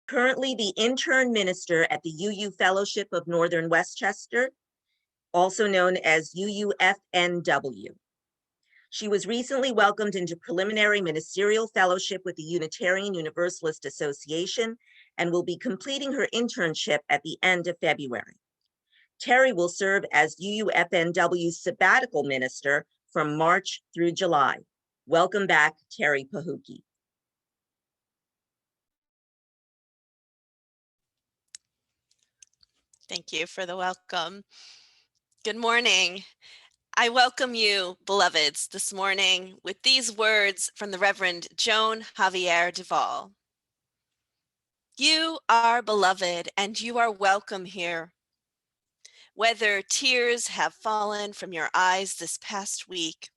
currently the intern minister at the UU Fellowship of Northern Westchester, also known as UUFNW. She was recently welcomed into preliminary ministerial fellowship with the Unitarian Universalist Association and will be completing her internship at the end of February. Terri will serve as UUFNW's sabbatical minister from March through July. Welcome back, Terri Pahucki. Thank you for the welcome. Good morning. I welcome you, beloveds, this morning with these words from the Reverend Joan Javier Duvall. You are beloved and you are welcome here. Whether tears have fallen from your eyes this past week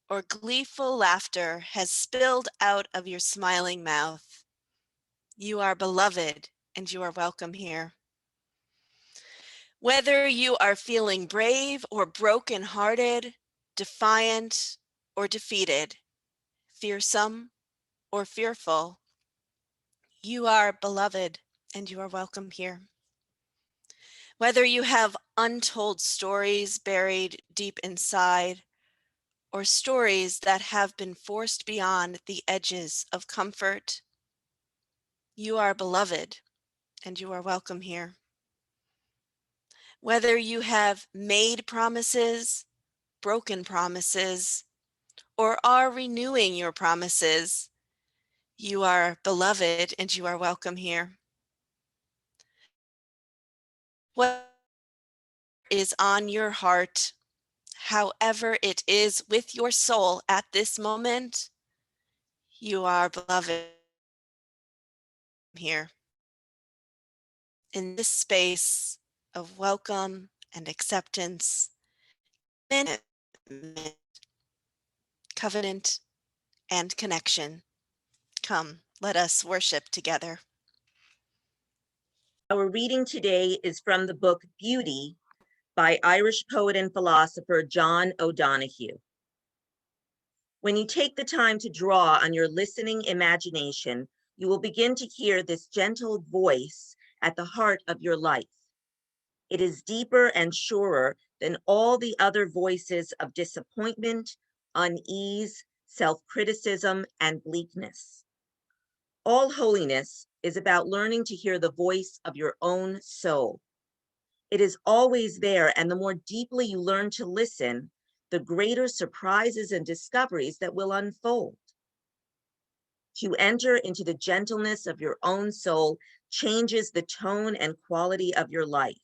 or gleeful laughter has spilled out of your smiling mouth, you are beloved and you are welcome here. Whether you are feeling brave or broken-hearted, defiant or defeated, fearsome or fearful, you are beloved and you are welcome here. Whether you have untold stories buried deep inside or stories that have been forced beyond the edges of comfort, you are beloved and you are welcome here. Whether you have made promises, broken promises, or are renewing your promises, you are beloved and you are welcome here. What is on your heart, however it is with your soul at this moment, you are beloved here. In this space of welcome and acceptance, covenant and connection. Come, let us worship together. Our reading today is from the book Beauty by Irish poet and philosopher John O'Donohue. When you take the time to draw on your listening imagination, you will begin to hear this gentle voice at the heart of your life. It is deeper and surer than all the other voices of disappointment, unease, self-criticism, and bleakness. All holiness is about learning to hear the voice of your own soul. It is always there, and the more deeply you learn to listen, the greater surprises and discoveries that will unfold. To enter into the gentleness of your own soul changes the tone and quality of your life.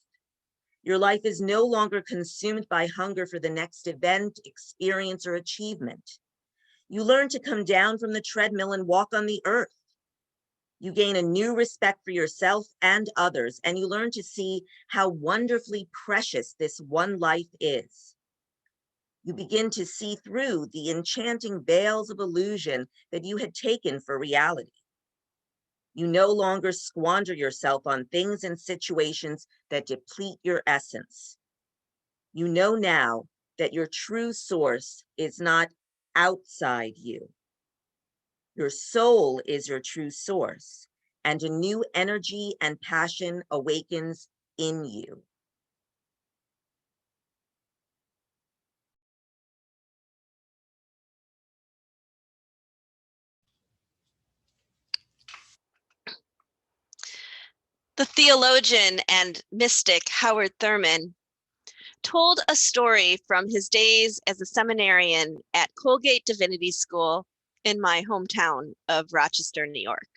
Your life is no longer consumed by hunger for the next event, experience, or achievement. You learn to come down from the treadmill and walk on the earth. You gain a new respect for yourself and others, and you learn to see how wonderfully precious this one life is. You begin to see through the enchanting veils of illusion that you had taken for reality. You no longer squander yourself on things and situations that deplete your essence. You know now that your true source is not outside you. Your soul is your true source, and a new energy and passion awakens in you. The theologian and mystic Howard Thurman told a story from his days as a seminarian at Colgate Divinity School in my hometown of Rochester, New York.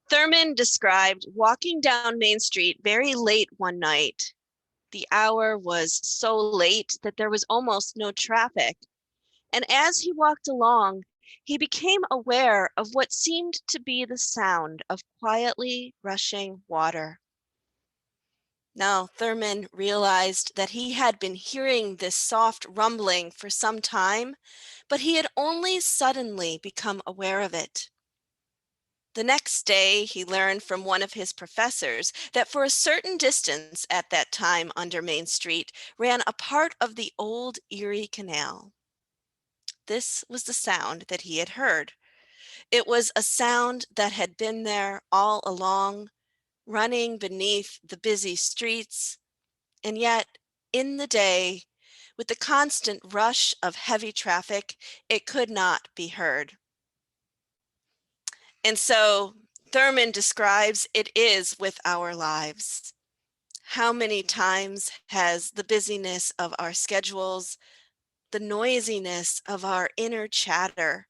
Thurman described walking down Main Street very late one night. The hour was so late that there was almost no traffic. And as he walked along, he became aware of what seemed to be the sound of quietly rushing water. Now, Thurman realized that he had been hearing this soft rumbling for some time, but he had only suddenly become aware of it. The next day, he learned from one of his professors that for a certain distance at that time under Main Street ran a part of the old Erie Canal. This was the sound that he had heard. It was a sound that had been there all along, running beneath the busy streets, and yet in the day, with the constant rush of heavy traffic, it could not be heard. And so Thurman describes it is with our lives. How many times has the busyness of our schedules, the noisiness of our inner chatter,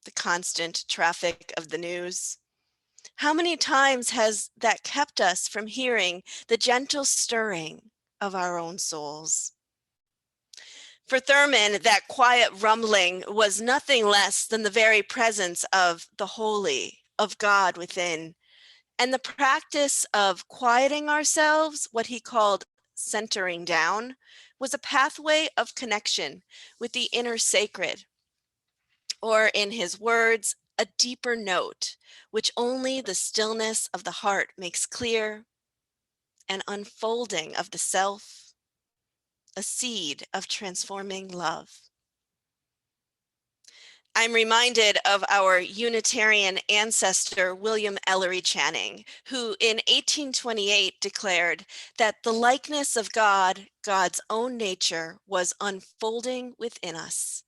the constant traffic of the news, how many times has that kept us from hearing the gentle stirring of our own souls? For Thurman, that quiet rumbling was nothing less than the very presence of the holy, of God within, and the practice of quieting ourselves, what he called centering down, was a pathway of connection with the inner sacred, or in his words, a deeper note, which only the stillness of the heart makes clear, an unfolding of the self, a seed of transforming love. I'm reminded of our Unitarian ancestor, William Ellery Channing, who in 1828 declared that the likeness of God, God's own nature, was unfolding within us.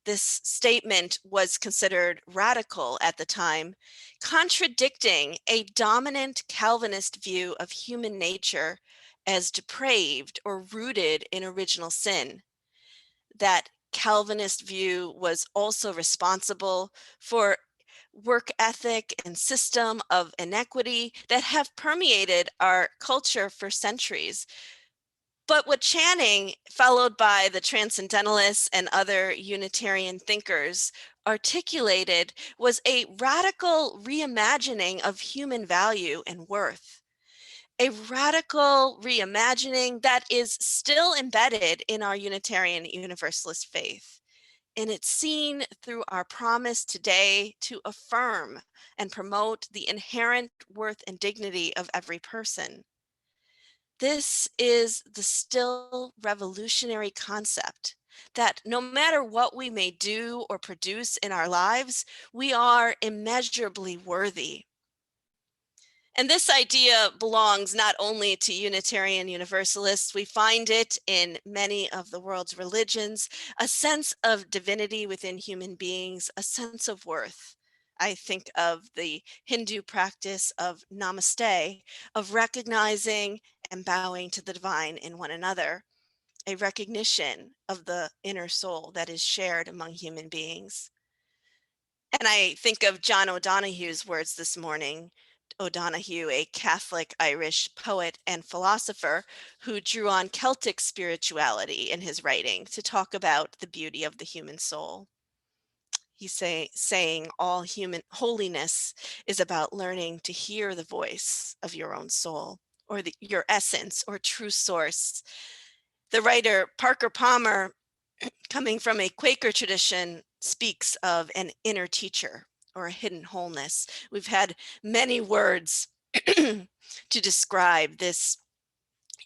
This statement was considered radical at the time, contradicting a dominant Calvinist view of human nature as depraved or rooted in original sin. That Calvinist view was also responsible for work ethic and system of inequity that have permeated our culture for centuries. But what Channing, followed by the Transcendentalists and other Unitarian thinkers, articulated was a radical reimagining of human value and worth. A radical reimagining that is still embedded in our Unitarian Universalist faith. And it's seen through our promise today to affirm and promote the inherent worth and dignity of every person. This is the still revolutionary concept that no matter what we may do or produce in our lives, we are immeasurably worthy. And this idea belongs not only to Unitarian Universalists, we find it in many of the world's religions, a sense of divinity within human beings, a sense of worth. I think of the Hindu practice of namaste, of recognizing and bowing to the divine in one another, a recognition of the inner soul that is shared among human beings. And I think of John O'Donohue's words this morning. O'Donohue, a Catholic Irish poet and philosopher who drew on Celtic spirituality in his writing to talk about the beauty of the human soul. He's saying all human holiness is about learning to hear the voice of your own soul, or your essence or true source. The writer Parker Palmer, coming from a Quaker tradition, speaks of an inner teacher or a hidden wholeness. We've had many words to describe this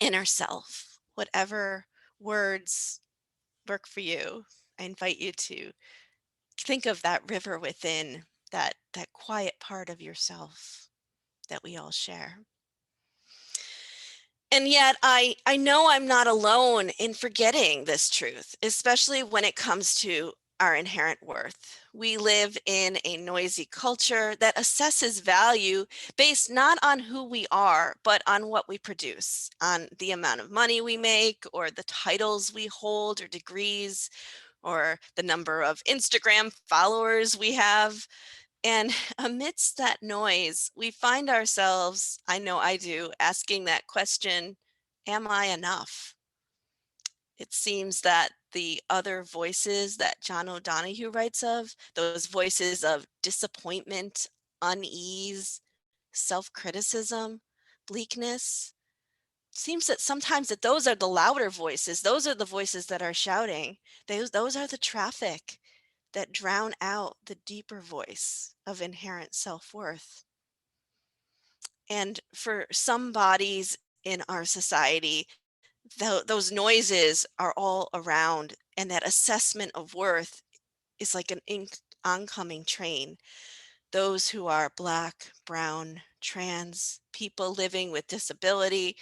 inner self. Whatever words work for you, I invite you to think of that river within, that quiet part of yourself that we all share. And yet I know I'm not alone in forgetting this truth, especially when it comes to our inherent worth. We live in a noisy culture that assesses value based not on who we are, but on what we produce, on the amount of money we make, or the titles we hold, or degrees, or the number of Instagram followers we have. And amidst that noise, we find ourselves, I know I do, asking that question, am I enough? It seems that the other voices that John O'Donohue writes of, those voices of disappointment, unease, self-criticism, bleakness, seems that sometimes that those are the louder voices. Those are the voices that are shouting. Those are the traffic that drown out the deeper voice of inherent self-worth. And for some bodies in our society, those noises are all around, and that assessment of worth is like an oncoming train. Those who are Black, brown, trans, people living with disability,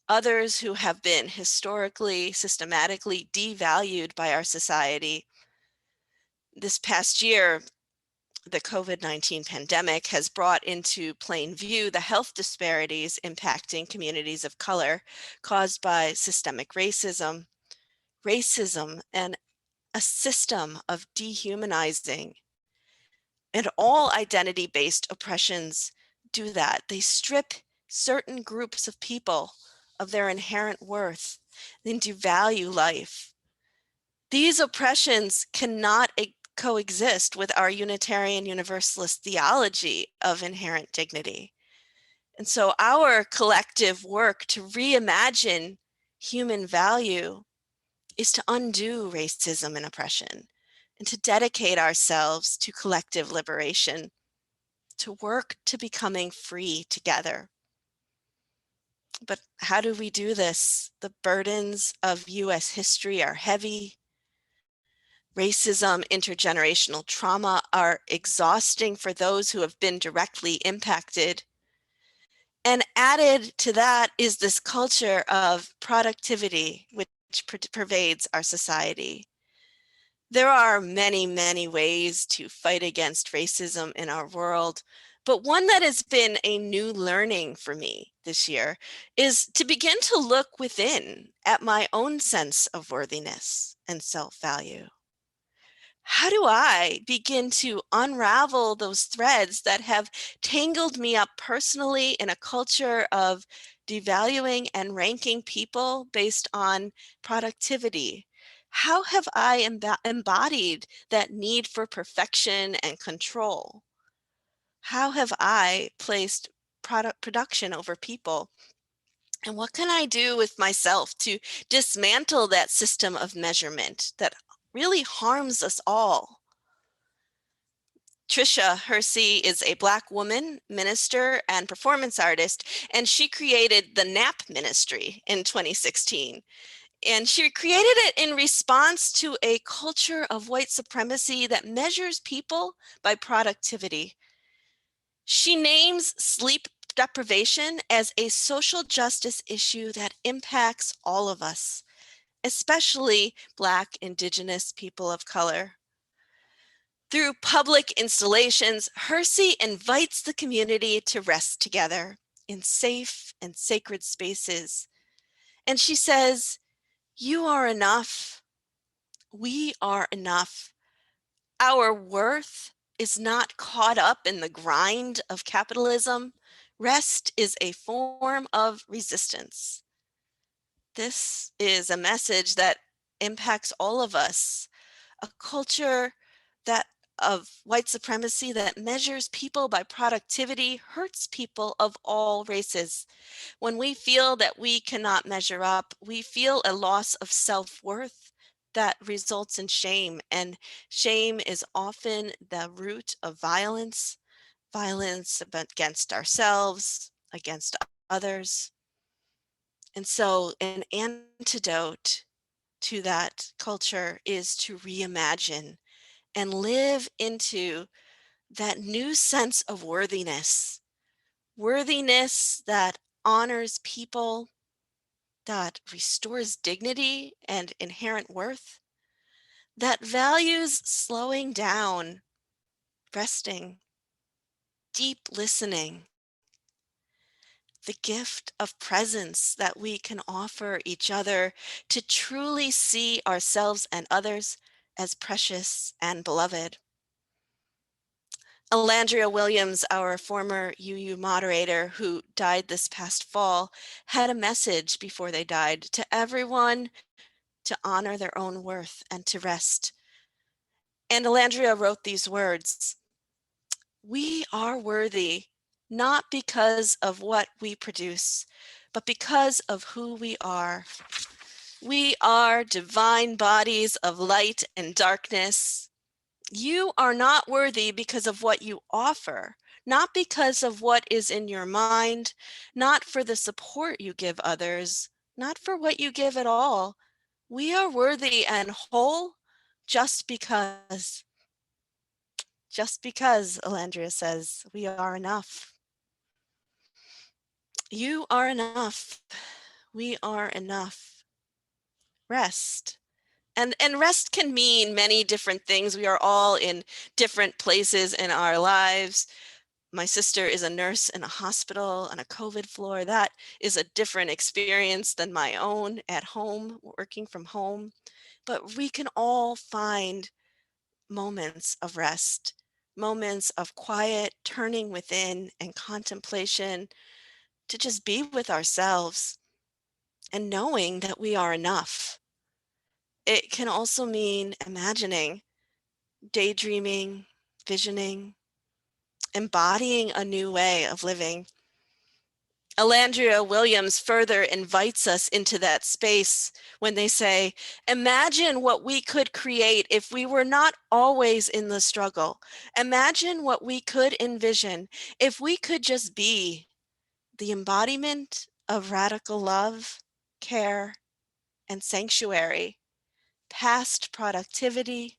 others who have been historically, systematically devalued by our society. This past year, the COVID-19 pandemic has brought into plain view the health disparities impacting communities of color caused by systemic racism, and a system of dehumanizing. And all identity-based oppressions do that. They strip certain groups of people of their inherent worth, then devalue life. These oppressions cannot coexist with our Unitarian Universalist theology of inherent dignity. And so our collective work to reimagine human value is to undo racism and oppression and to dedicate ourselves to collective liberation, to work to becoming free together. But how do we do this? The burdens of US history are heavy. Racism, intergenerational trauma are exhausting for those who have been directly impacted. And added to that is this culture of productivity, which pervades our society. There are many, many ways to fight against racism in our world, but one that has been a new learning for me this year is to begin to look within at my own sense of worthiness and self-value. How do I begin to unravel those threads that have tangled me up personally in a culture of devaluing and ranking people based on productivity? How have I embodied that need for perfection and control? How have I placed production over people? And what can I do with myself to dismantle that system of measurement that really harms us all? Trisha Hersey is a Black woman, minister, and performance artist, and she created the NAP ministry in 2016. And she created it in response to a culture of white supremacy that measures people by productivity. She names sleep deprivation as a social justice issue that impacts all of us, especially Black, Indigenous people of color. Through public installations, Hersey invites the community to rest together in safe and sacred spaces. And she says, "You are enough. We are enough. Our worth is not caught up in the grind of capitalism. Rest is a form of resistance." This is a message that impacts all of us. A culture that of white supremacy that measures people by productivity hurts people of all races. When we feel that we cannot measure up, we feel a loss of self-worth that results in shame. And shame is often the root of violence against ourselves, against others. And so an antidote to that culture is to reimagine and live into that new sense of worthiness that honors people, that restores dignity and inherent worth, that values slowing down, resting, deep listening, the gift of presence that we can offer each other to truly see ourselves and others as precious and beloved. Alandria Williams, our former UU moderator who died this past fall, had a message before they died to everyone to honor their own worth and to rest. And Alandria wrote these words: "We are worthy, not because of what we produce, but because of who we are. We are divine bodies of light and darkness. You are not worthy because of what you offer, not because of what is in your mind, not for the support you give others, not for what you give at all. We are worthy and whole just because." just because, Alandria says, we are enough. You are enough. We are enough. Rest. And rest can mean many different things. We are all in different places in our lives. My sister is a nurse in a hospital on a COVID floor. That is a different experience than my own at home, working from home. But we can all find moments of rest, moments of quiet, turning within and contemplation to just be with ourselves and knowing that we are enough. It can also mean imagining, daydreaming, visioning, embodying a new way of living. Alandria Williams further invites us into that space when they say, imagine what we could create if we were not always in the struggle. Imagine what we could envision if we could just be the embodiment of radical love, care, and sanctuary, past productivity,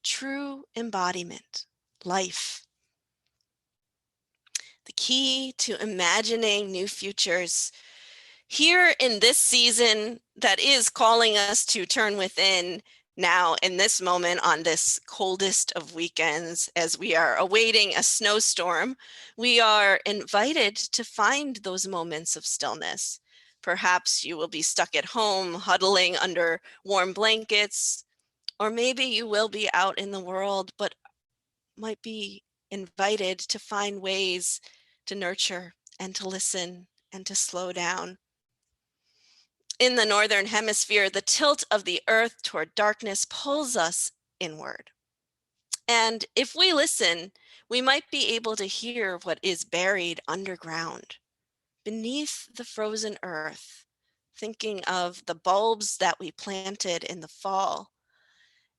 true embodiment, life. The key to imagining new futures here in this season that is calling us to turn within now in this moment on this coldest of weekends as we are awaiting a snowstorm, we are invited to find those moments of stillness. Perhaps you will be stuck at home huddling under warm blankets, or maybe you will be out in the world, but might be invited to find ways to nurture and to listen and to slow down. In the Northern Hemisphere, the tilt of the earth toward darkness pulls us inward. And if we listen, we might be able to hear what is buried underground, beneath the frozen earth, thinking of the bulbs that we planted in the fall,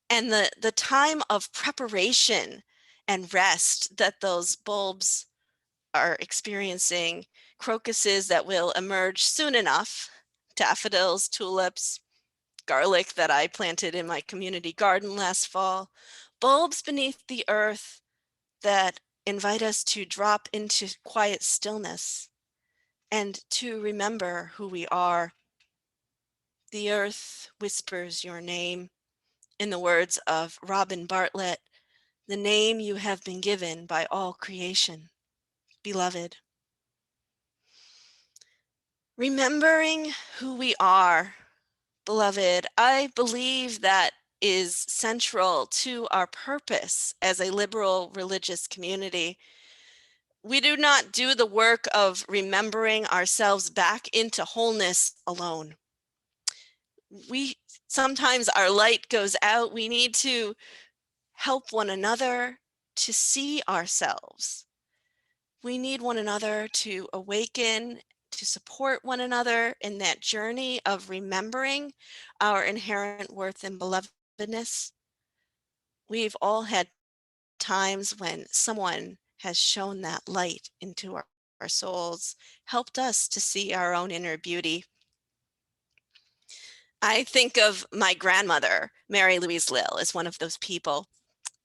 and the time of preparation and rest that those bulbs are experiencing, crocuses that will emerge soon enough, daffodils, tulips, garlic that I planted in my community garden last fall, bulbs beneath the earth that invite us to drop into quiet stillness and to remember who we are. The earth whispers your name. In the words of Robin Bartlett, the name you have been given by all creation, beloved. Remembering who we are, beloved, I believe that is central to our purpose as a liberal religious community. We do not do the work of remembering ourselves back into wholeness alone. Sometimes our light goes out. We need to help one another to see ourselves. We need one another to awaken, to support one another in that journey of remembering our inherent worth and belovedness. We've all had times when someone has shown that light into our souls, helped us to see our own inner beauty. I think of my grandmother, Mary Louise Lill, as one of those people.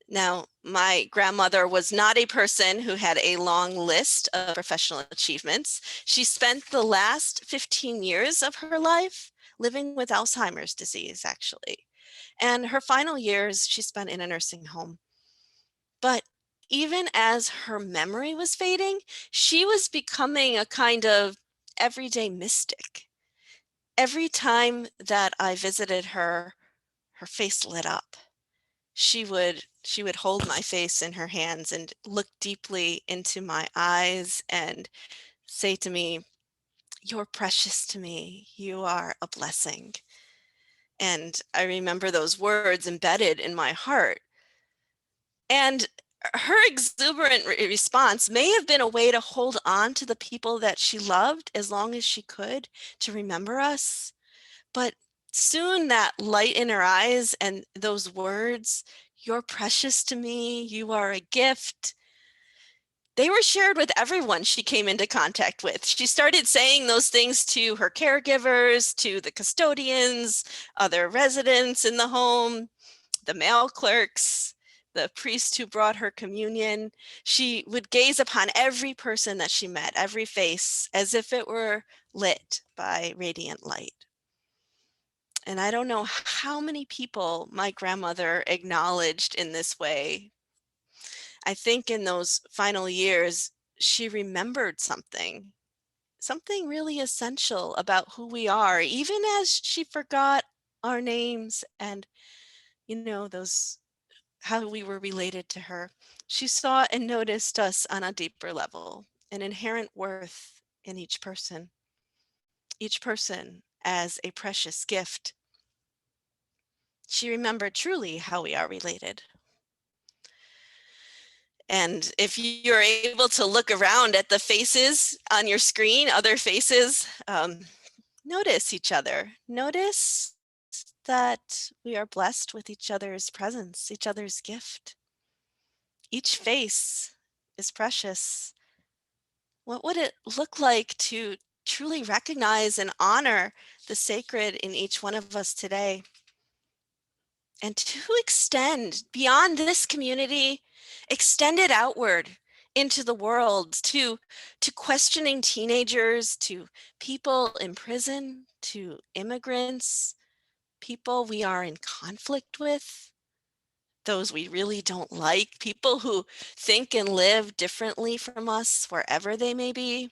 Now, my grandmother was not a person who had a long list of professional achievements. She spent the last 15 years of her life living with Alzheimer's disease, actually. And her final years she spent in a nursing home. But even as her memory was fading, she was becoming a kind of everyday mystic. Every time that I visited her, her face lit up. She would hold my face in her hands and look deeply into my eyes and say to me, "You're precious to me. You are a blessing." And I remember those words embedded in my heart. And her exuberant response may have been a way to hold on to the people that she loved as long as she could, to remember us. But soon that light in her eyes and those words, "You're precious to me, you are a gift," they were shared with everyone she came into contact with. She started saying those things to her caregivers, to the custodians, other residents in the home, the mail clerks, the priest who brought her communion. She would gaze upon every person that she met, every face, as if it were lit by radiant light. And I don't know how many people my grandmother acknowledged in this way. I think in those final years, she remembered something really essential about who we are, even as she forgot our names and, those how we were related to her. She saw and noticed us on a deeper level, an inherent worth in each person as a precious gift. She remembered truly how we are related. And if you're able to look around at the faces on your screen, other faces, notice each other. Notice that we are blessed with each other's presence, each other's gift. Each face is precious. What would it look like to truly recognize and honor the sacred in each one of us today? And to extend beyond this community, extend it outward into the world, to questioning teenagers, to people in prison, to immigrants, people we are in conflict with, those we really don't like, people who think and live differently from us wherever they may be.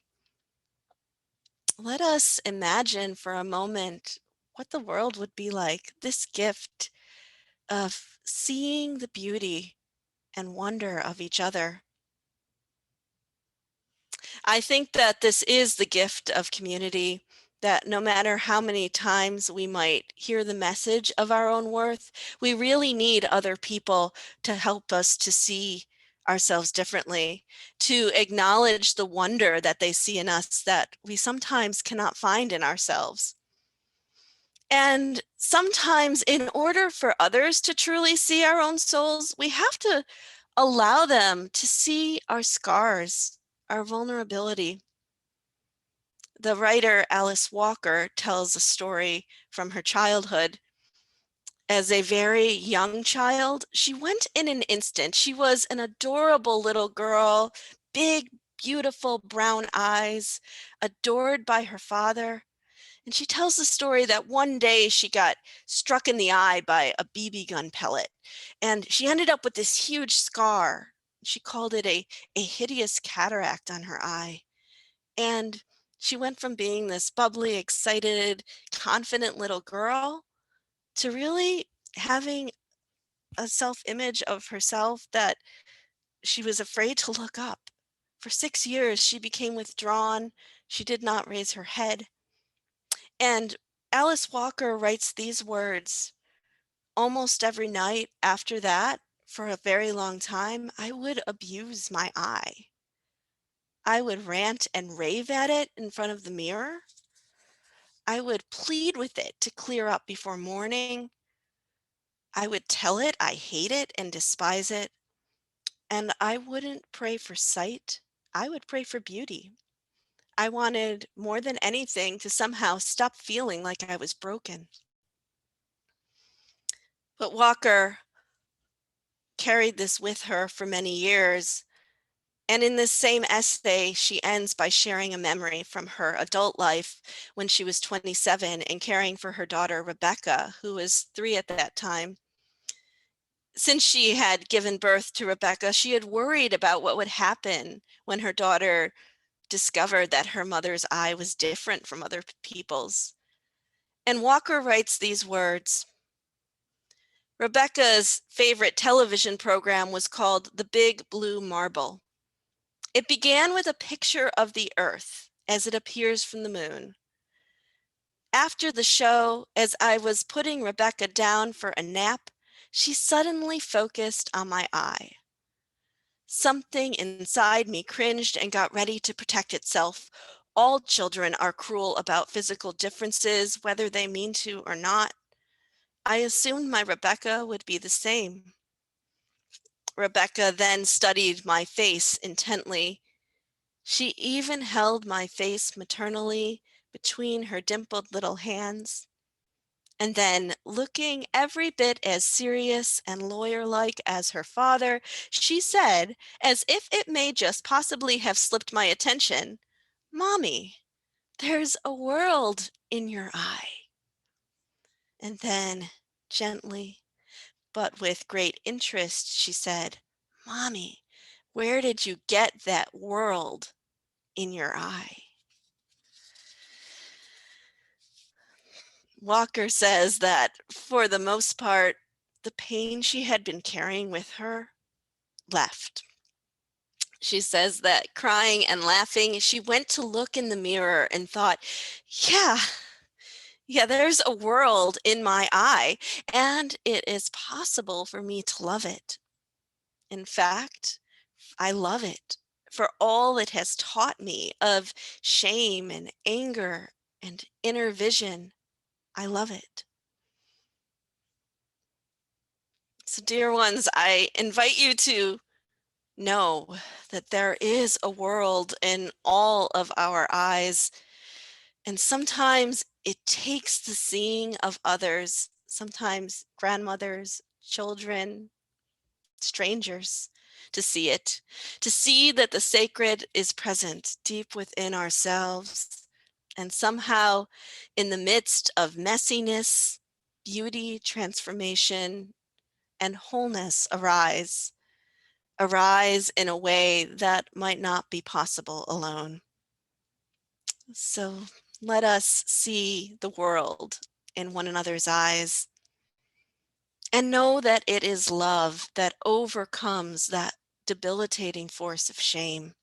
Let us imagine for a moment what the world would be like, this gift of seeing the beauty and wonder of each other. I think that this is the gift of community, that no matter how many times we might hear the message of our own worth, we really need other people to help us to see ourselves differently, to acknowledge the wonder that they see in us that we sometimes cannot find in ourselves. And sometimes, in order for others to truly see our own souls, we have to allow them to see our scars, our vulnerability. The writer Alice Walker tells a story from her childhood. As a very young child, she went in an instant. She was an adorable little girl, big, beautiful brown eyes, adored by her father. And she tells the story that one day she got struck in the eye by a BB gun pellet, and she ended up with this huge scar. She called it a hideous cataract on her eye. And she went from being this bubbly, excited, confident little girl to really having a self-image of herself that she was afraid to look up. For 6 years, she became withdrawn. She did not raise her head. And Alice Walker writes these words: almost every night after that, for a very long time, I would abuse my eye. I would rant and rave at it in front of the mirror. I would plead with it to clear up before morning. I would tell it I hate it and despise it. And I wouldn't pray for sight. I would pray for beauty. I wanted more than anything to somehow stop feeling like I was broken. But Walker carried this with her for many years. And in this same essay, she ends by sharing a memory from her adult life when she was 27 and caring for her daughter, Rebecca, who was 3 at that time. Since she had given birth to Rebecca, she had worried about what would happen when her daughter discovered that her mother's eye was different from other people's. And Walker writes these words: Rebecca's favorite television program was called The Big Blue Marble. It began with a picture of the Earth as it appears from the moon. After the show, as I was putting Rebecca down for a nap, she suddenly focused on my eye. Something inside me cringed and got ready to protect itself. All children are cruel about physical differences, whether they mean to or not. I assumed my Rebecca would be the same. Rebecca then studied my face intently. She even held my face maternally between her dimpled little hands. And then, looking every bit as serious and lawyer-like as her father, she said, as if it may just possibly have slipped my attention, "Mommy, there's a world in your eye." And then, gently, but with great interest, she said, "Mommy, where did you get that world in your eye?" Walker says that for the most part, the pain she had been carrying with her left. She says that crying and laughing, she went to look in the mirror and thought, yeah, there's a world in my eye, and it is possible for me to love it. In fact, I love it for all it has taught me of shame and anger and inner vision. I love it. So, dear ones, I invite you to know that there is a world in all of our eyes. And sometimes it takes the seeing of others, sometimes grandmothers, children, strangers, to see it, to see that the sacred is present deep within ourselves. And somehow, in the midst of messiness, beauty, transformation, and wholeness arise in a way that might not be possible alone. So let us see the world in one another's eyes and know that it is love that overcomes that debilitating force of shame.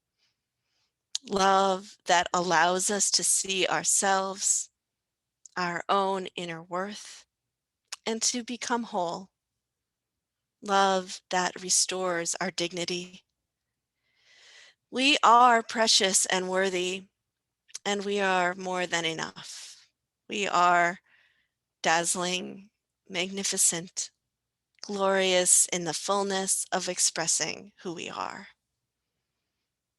Love that allows us to see ourselves, our own inner worth, and to become whole. Love that restores our dignity. We are precious and worthy, and we are more than enough. We are dazzling, magnificent, glorious in the fullness of expressing who we are.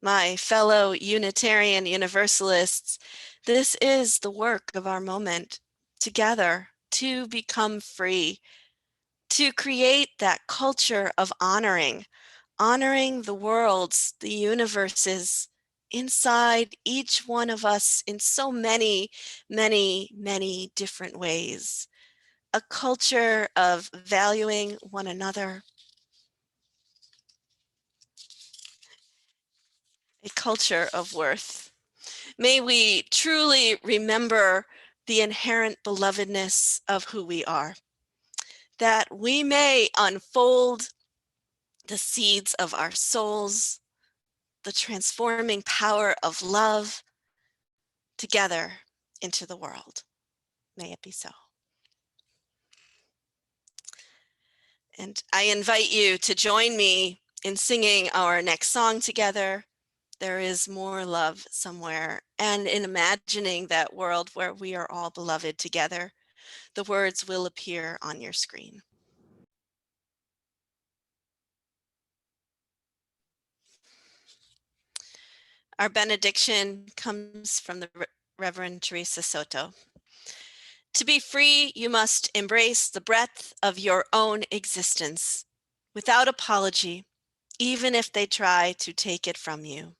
My fellow Unitarian Universalists, this is the work of our moment, together to become free, to create that culture of honoring the worlds, the universes inside each one of us in so many, many, many different ways. A culture of valuing one another, a culture of worth. May we truly remember the inherent belovedness of who we are, that we may unfold the seeds of our souls, the transforming power of love together into the world. May it be so. And I invite you to join me in singing our next song together, "There is More Love Somewhere," and in imagining that world where we are all beloved together. The words will appear on your screen. Our benediction comes from the Reverend Teresa Soto. To be free, you must embrace the breadth of your own existence without apology, even if they try to take it from you.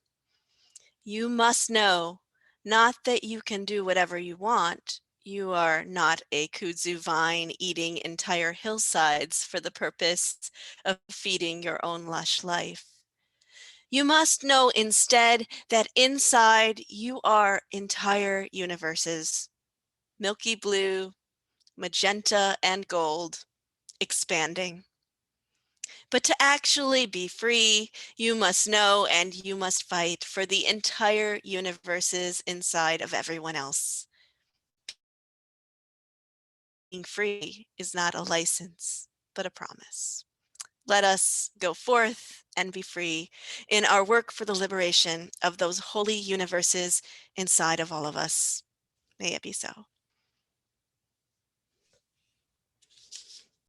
You must know not that you can do whatever you want. You are not a kudzu vine eating entire hillsides for the purpose of feeding your own lush life. You must know instead that inside you are entire universes, milky blue, magenta, and gold, expanding. But to actually be free, you must know and you must fight for the entire universes inside of everyone else. Being free is not a license, but a promise. Let us go forth and be free in our work for the liberation of those holy universes inside of all of us. May it be so.